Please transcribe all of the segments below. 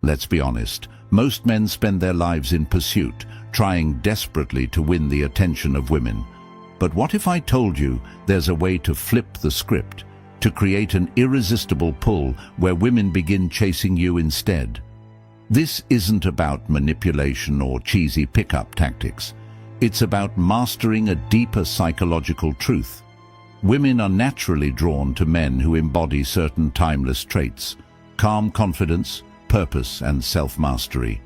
Let's be honest, most men spend their lives in pursuit, trying desperately to win the attention of women. But what if I told you there's a way to flip the script, to create an irresistible pull where women begin chasing you instead? This isn't about manipulation or cheesy pickup tactics. It's about mastering a deeper psychological truth. Women are naturally drawn to men who embody certain timeless traits: calm confidence, purpose, and self-mastery.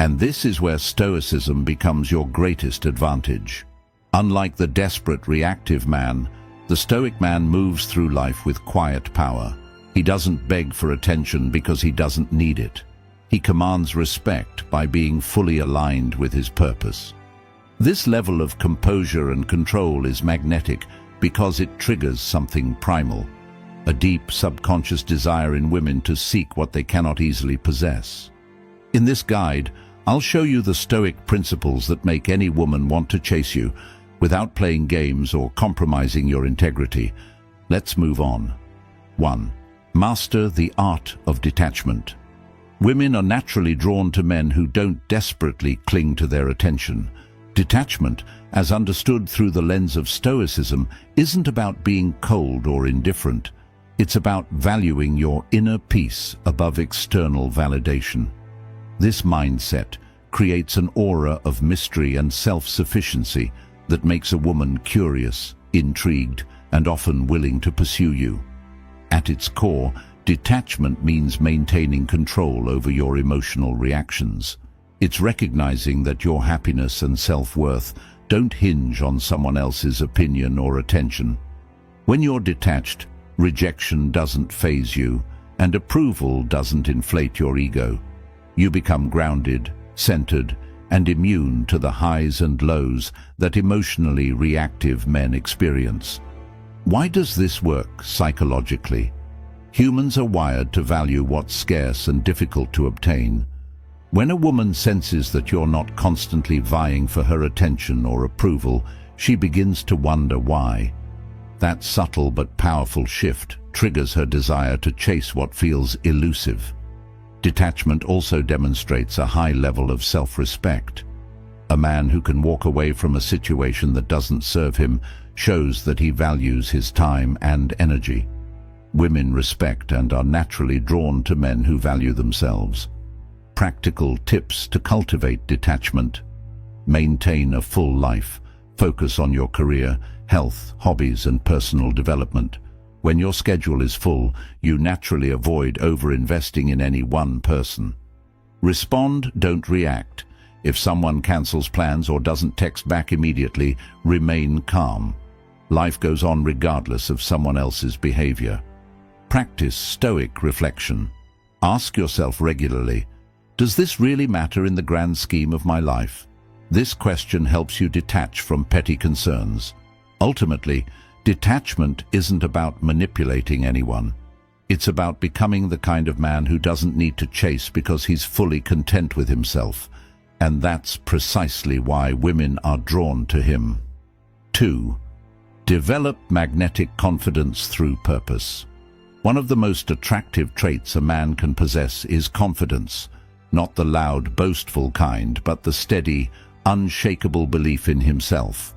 And this is where Stoicism becomes your greatest advantage. Unlike the desperate, reactive man, the Stoic man moves through life with quiet power. He doesn't beg for attention because he doesn't need it. He commands respect by being fully aligned with his purpose. This level of composure and control is magnetic because it triggers something primal, a deep subconscious desire in women to seek what they cannot easily possess. In this guide, I'll show you the Stoic principles that make any woman want to chase you without playing games or compromising your integrity. Let's move on. 1. Master the art of detachment. Women are naturally drawn to men who don't desperately cling to their attention. Detachment, as understood through the lens of Stoicism, isn't about being cold or indifferent. It's about valuing your inner peace above external validation. This mindset creates an aura of mystery and self-sufficiency that makes a woman curious, intrigued, and often willing to pursue you. At its core, detachment means maintaining control over your emotional reactions. It's recognizing that your happiness and self-worth don't hinge on someone else's opinion or attention. When you're detached, rejection doesn't faze you, and approval doesn't inflate your ego. You become grounded, centered, and immune to the highs and lows that emotionally reactive men experience. Why does this work psychologically? Humans are wired to value what's scarce and difficult to obtain. When a woman senses that you're not constantly vying for her attention or approval, she begins to wonder why. That subtle but powerful shift triggers her desire to chase what feels elusive. Detachment also demonstrates a high level of self-respect. A man who can walk away from a situation that doesn't serve him shows that he values his time and energy. Women respect and are naturally drawn to men who value themselves. Practical tips to cultivate detachment. Maintain a full life. Focus on your career, health, hobbies, and personal development. When your schedule is full, you naturally avoid over-investing in any one person. Respond, don't react. If someone cancels plans or doesn't text back immediately, remain calm. Life goes on regardless of someone else's behavior. Practice Stoic reflection. Ask yourself regularly, does this really matter in the grand scheme of my life? This question helps you detach from petty concerns. Ultimately, detachment isn't about manipulating anyone. It's about becoming the kind of man who doesn't need to chase because he's fully content with himself. And that's precisely why women are drawn to him. 2. Develop magnetic confidence through purpose. One of the most attractive traits a man can possess is confidence. Not the loud, boastful kind, but the steady, unshakable belief in himself.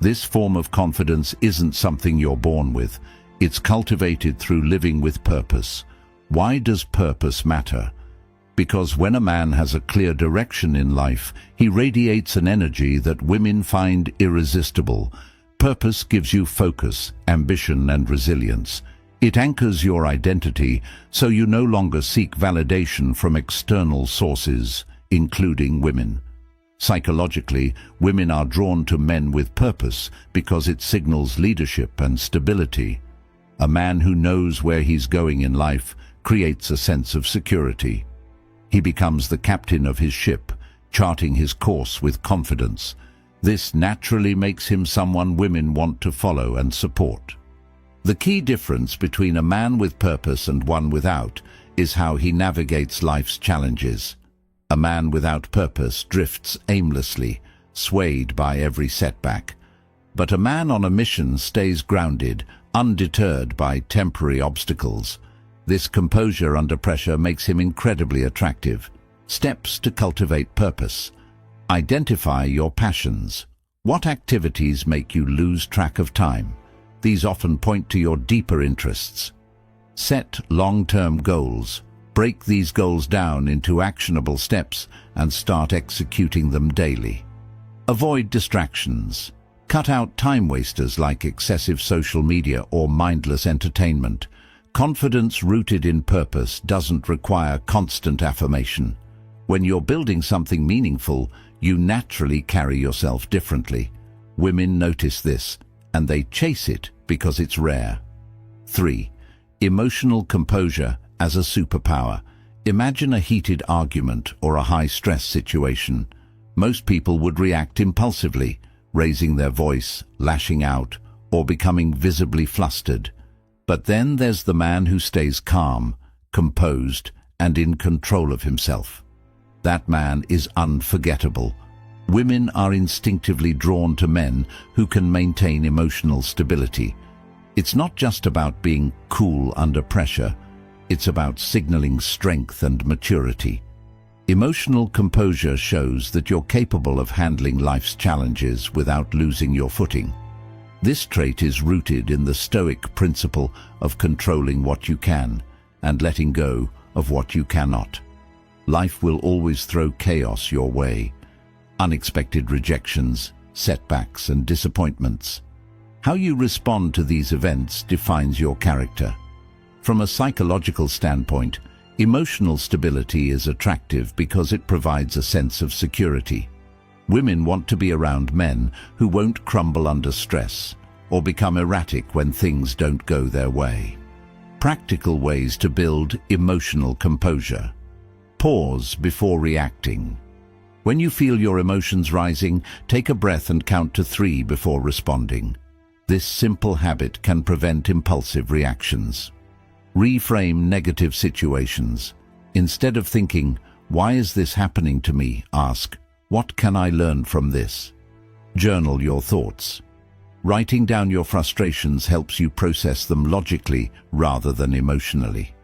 This form of confidence isn't something you're born with. It's cultivated through living with purpose. Why does purpose matter? Because when a man has a clear direction in life, he radiates an energy that women find irresistible. Purpose gives you focus, ambition, and resilience. It anchors your identity, so you no longer seek validation from external sources, including women. Psychologically, women are drawn to men with purpose because it signals leadership and stability. A man who knows where he's going in life creates a sense of security. He becomes the captain of his ship, charting his course with confidence. This naturally makes him someone women want to follow and support. The key difference between a man with purpose and one without is how he navigates life's challenges. A man without purpose drifts aimlessly, swayed by every setback. But a man on a mission stays grounded, undeterred by temporary obstacles. This composure under pressure makes him incredibly attractive. Steps to cultivate purpose. Identify your passions. What activities make you lose track of time? These often point to your deeper interests. Set long-term goals. Break these goals down into actionable steps and start executing them daily. Avoid distractions. Cut out time wasters like excessive social media or mindless entertainment. Confidence rooted in purpose doesn't require constant affirmation. When you're building something meaningful, you naturally carry yourself differently. Women notice this, and they chase it because it's rare. 3. Emotional composure as a superpower. Imagine a heated argument or a high-stress situation. Most people would react impulsively, raising their voice, lashing out, or becoming visibly flustered. But then there's the man who stays calm, composed, and in control of himself. That man is unforgettable. Women are instinctively drawn to men who can maintain emotional stability. It's not just about being cool under pressure. It's about signaling strength and maturity. Emotional composure shows that you're capable of handling life's challenges without losing your footing. This trait is rooted in the Stoic principle of controlling what you can and letting go of what you cannot. Life will always throw chaos your way. Unexpected rejections, setbacks, and disappointments. How you respond to these events defines your character. From a psychological standpoint, emotional stability is attractive because it provides a sense of security. Women want to be around men who won't crumble under stress or become erratic when things don't go their way. Practical ways to build emotional composure. Pause before reacting. When you feel your emotions rising, take a breath and count to 3 before responding. This simple habit can prevent impulsive reactions. Reframe negative situations. Instead of thinking, "Why is this happening to me?" ask, "What can I learn from this?" Journal your thoughts. Writing down your frustrations helps you process them logically rather than emotionally.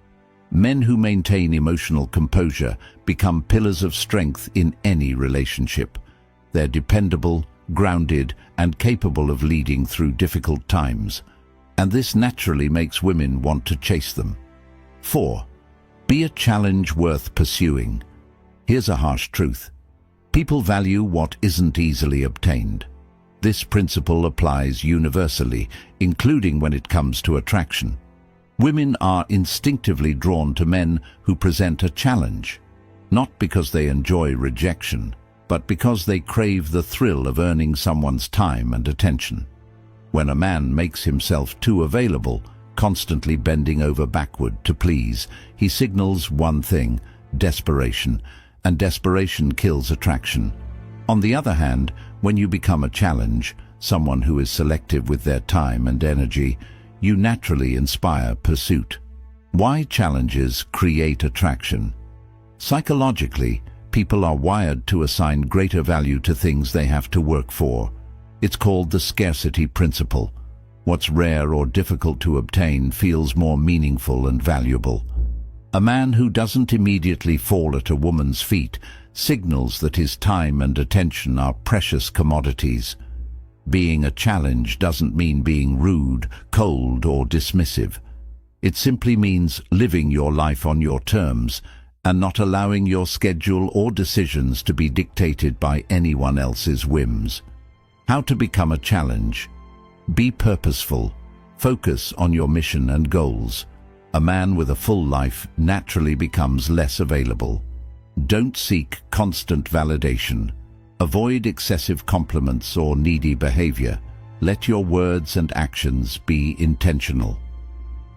Men who maintain emotional composure become pillars of strength in any relationship. They're dependable, grounded, and capable of leading through difficult times, and this naturally makes women want to chase them. 4. Be a challenge worth pursuing. Here's a harsh truth. People value what isn't easily obtained. This principle applies universally, including when it comes to attraction. Women are instinctively drawn to men who present a challenge, not because they enjoy rejection, but because they crave the thrill of earning someone's time and attention. When a man makes himself too available, constantly bending over backward to please, he signals one thing: desperation, and desperation kills attraction. On the other hand, when you become a challenge, someone who is selective with their time and energy, you naturally inspire pursuit. Why challenges create attraction? Psychologically, people are wired to assign greater value to things they have to work for. It's called the scarcity principle. What's rare or difficult to obtain feels more meaningful and valuable. A man who doesn't immediately fall at a woman's feet signals that his time and attention are precious commodities. Being a challenge doesn't mean being rude, cold, or dismissive. It simply means living your life on your terms and not allowing your schedule or decisions to be dictated by anyone else's whims. How to become a challenge? Be purposeful. Focus on your mission and goals. A man with a full life naturally becomes less available. Don't seek constant validation. Avoid excessive compliments or needy behavior. Let your words and actions be intentional.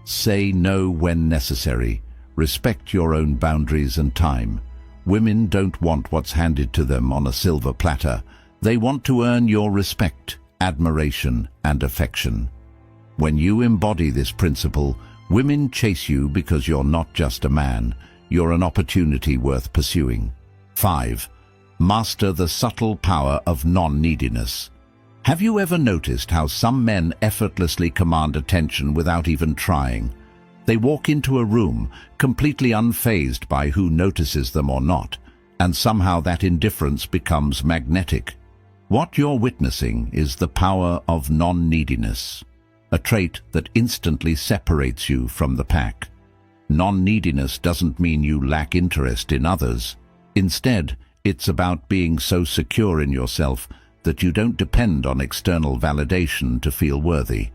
Say no when necessary. Respect your own boundaries and time. Women don't want what's handed to them on a silver platter. They want to earn your respect, admiration, and affection. When you embody this principle, women chase you because you're not just a man, you're an opportunity worth pursuing. 5. Master the subtle power of non-neediness. Have you ever noticed how some men effortlessly command attention without even trying? They walk into a room completely unfazed by who notices them or not, and somehow that indifference becomes magnetic. What you're witnessing is the power of non-neediness, a trait that instantly separates you from the pack. Non-neediness doesn't mean you lack interest in others. Instead, it's about being so secure in yourself that you don't depend on external validation to feel worthy.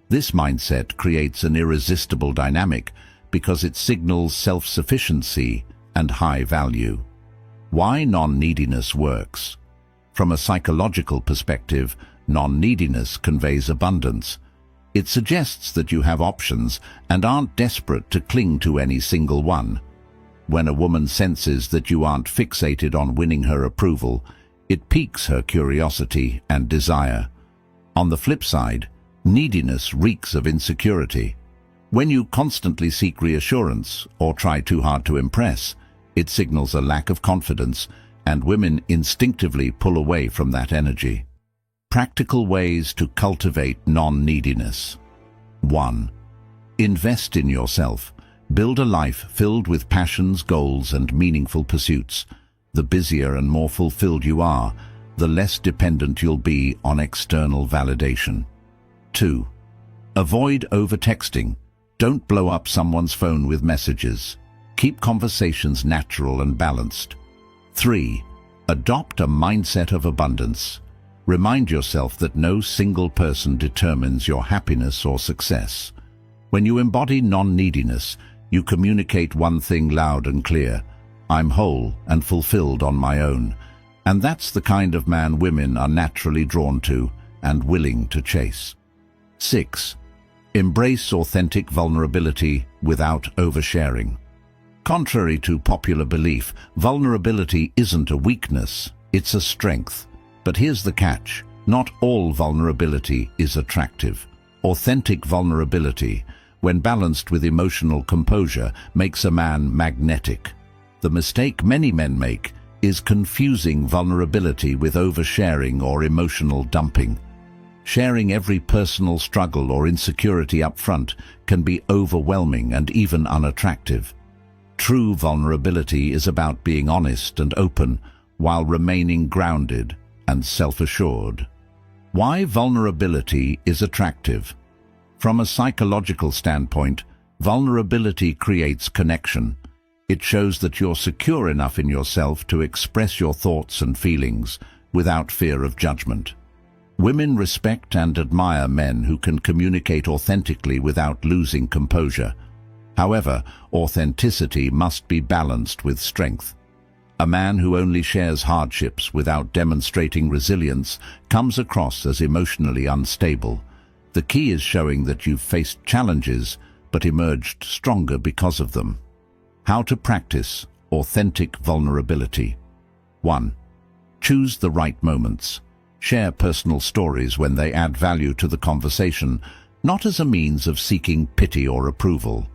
This mindset creates an irresistible dynamic because it signals self-sufficiency and high value. Why non-neediness works? From a psychological perspective, non-neediness conveys abundance. It suggests that you have options and aren't desperate to cling to any single one. When a woman senses that you aren't fixated on winning her approval, it piques her curiosity and desire. On the flip side, neediness reeks of insecurity. When you constantly seek reassurance or try too hard to impress, it signals a lack of confidence, and women instinctively pull away from that energy. Practical ways to cultivate non-neediness. 1. Invest in yourself. Build a life filled with passions, goals, and meaningful pursuits. The busier and more fulfilled you are, the less dependent you'll be on external validation. 2. Avoid over-texting. Don't blow up someone's phone with messages. Keep conversations natural and balanced. 3. Adopt a mindset of abundance. Remind yourself that no single person determines your happiness or success. When you embody non-neediness, you communicate one thing loud and clear: I'm whole and fulfilled on my own. And that's the kind of man women are naturally drawn to and willing to chase. 6. Embrace authentic vulnerability without oversharing. Contrary to popular belief, vulnerability isn't a weakness, it's a strength. But here's the catch: not all vulnerability is attractive. Authentic vulnerability, when balanced with emotional composure, makes a man magnetic. The mistake many men make is confusing vulnerability with oversharing or emotional dumping. Sharing every personal struggle or insecurity up front can be overwhelming and even unattractive. True vulnerability is about being honest and open while remaining grounded and self-assured. Why vulnerability is attractive? From a psychological standpoint, vulnerability creates connection. It shows that you're secure enough in yourself to express your thoughts and feelings without fear of judgment. Women respect and admire men who can communicate authentically without losing composure. However, authenticity must be balanced with strength. A man who only shares hardships without demonstrating resilience comes across as emotionally unstable. The key is showing that you've faced challenges but emerged stronger because of them. How to practice authentic vulnerability. 1. Choose the right moments. Share personal stories when they add value to the conversation, not as a means of seeking pity or approval.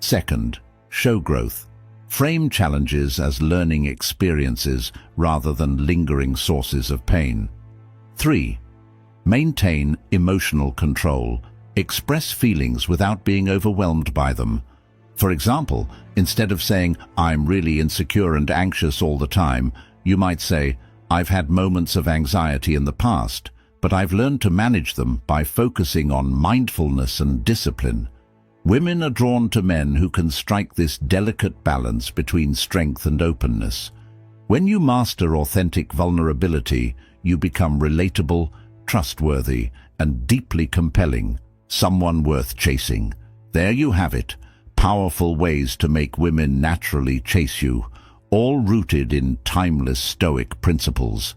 2. Show growth. Frame challenges as learning experiences rather than lingering sources of pain. 3. Maintain emotional control. Express feelings without being overwhelmed by them. For example, instead of saying, "I'm really insecure and anxious all the time," you might say, "I've had moments of anxiety in the past, but I've learned to manage them by focusing on mindfulness and discipline." Women are drawn to men who can strike this delicate balance between strength and openness. When you master authentic vulnerability, you become relatable, trustworthy, and deeply compelling, someone worth chasing. There you have it, powerful ways to make women naturally chase you, all rooted in timeless Stoic principles.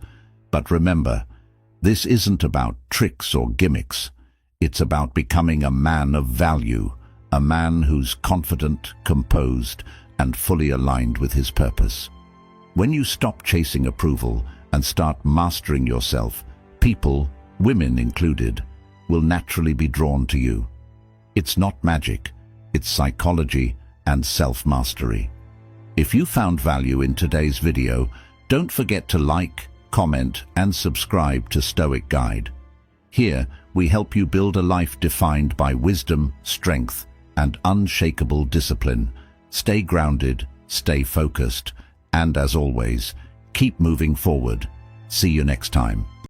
But remember, this isn't about tricks or gimmicks. It's about becoming a man of value, a man who's confident, composed, and fully aligned with his purpose. When you stop chasing approval and start mastering yourself, people, women included, will naturally be drawn to you. It's not magic, it's psychology and self-mastery. If you found value in today's video, don't forget to like, comment, and subscribe to Stoic Guide. Here, we help you build a life defined by wisdom, strength, and unshakable discipline. Stay grounded, stay focused, and as always, keep moving forward. See you next time.